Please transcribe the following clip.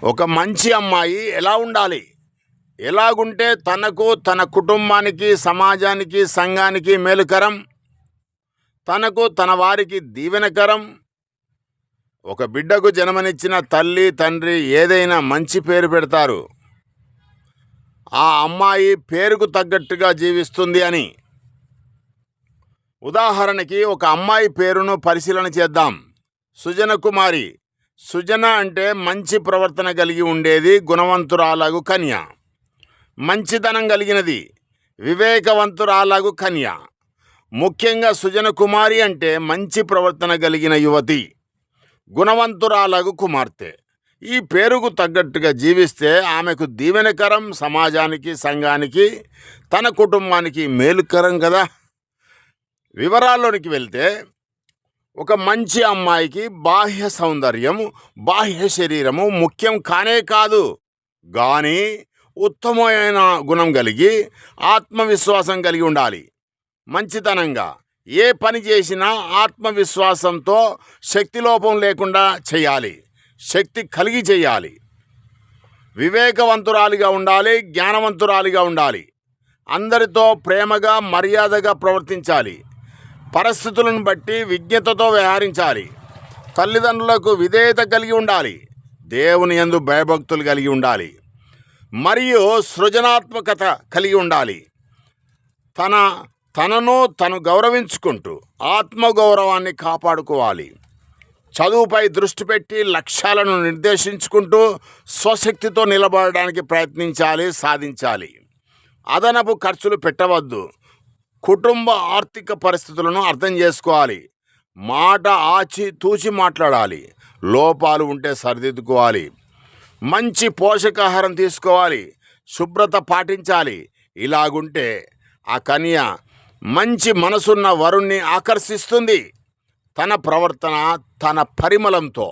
ఒక మంచి అమ్మాయి ఎలా ఉండాలి? ఎలాగుంటే తనకు, తన కుటుంబానికి, సమాజానికి, సంఘానికి మేలుకరం, తనకు, తన వారికి దీవెనకరం. ఒక బిడ్డకు జన్మనిచ్చిన తల్లి, తండ్రి ఏదైనా మంచి పేరు పెడతారు. ఆ అమ్మాయి పేరుకు తగ్గట్టుగా జీవిస్తుంది అని. ఉదాహరణకి ఒక అమ్మాయి పేరును పరిశీలన చేద్దాం. సుజన కుమారి. సుజన అంటే మంచి ప్రవర్తన కలిగి ఉండేది, గుణవంతురాలగు కన్య. మంచితనం కలిగినది, వివేకవంతురాలగు కన్య. ముఖ్యంగా సుజన కుమారి అంటే మంచి ప్రవర్తన కలిగిన యువతి, గుణవంతురాలగు కుమార్తె. ఈ పేరుకు తగ్గట్టుగా జీవిస్తే ఆమెకు దీవెనకరం, సమాజానికి, సంఘానికి, తన కుటుంబానికి మేలుకరం కదా. వివరాల్లోనికి వెళ్తే, ఒక మంచి అమ్మాయికి బాహ్య సౌందర్యం, బాహ్య శరీరము ముఖ్యం కానే కాదు, కానీ ఉత్తమమైన గుణం కలిగి, ఆత్మవిశ్వాసం కలిగి ఉండాలి. మంచితనంగా ఏ పని చేసినా ఆత్మవిశ్వాసంతో, శక్తిలోపం లేకుండా చేయాలి, శక్తి కలిగి చేయాలి. వివేకవంతురాలిగా ఉండాలి, జ్ఞానవంతురాలిగా ఉండాలి. అందరితో ప్రేమగా, మర్యాదగా ప్రవర్తించాలి. పరిస్థితులను బట్టి విజ్ఞతతో వ్యవహరించాలి. తల్లిదండ్రులకు విధేయత కలిగి ఉండాలి. దేవుని యందు భయభక్తులు కలిగి ఉండాలి. మరియు సృజనాత్మకత కలిగి ఉండాలి. తనను తను గౌరవించుకుంటూ ఆత్మగౌరవాన్ని కాపాడుకోవాలి. చదువుపై దృష్టి పెట్టి లక్ష్యాలను నిర్దేశించుకుంటూ స్వశక్తితో నిలబడడానికి ప్రయత్నించాలి, సాధించాలి. అదనపు ఖర్చులు పెట్టవద్దు. కుటుంబ ఆర్థిక పరిస్థితులను అర్థం చేసుకోవాలి. మాట ఆచితూచి మాట్లాడాలి. లోపాలు ఉంటే సరిదిద్దుకోవాలి. మంచి పోషకాహారం తీసుకోవాలి. శుభ్రత పాటించాలి. ఇలాగుంటే ఆ కన్య మంచి మనసున్న వరుణ్ణి ఆకర్షిస్తుంది, తన ప్రవర్తన, తన పరిమళంతో.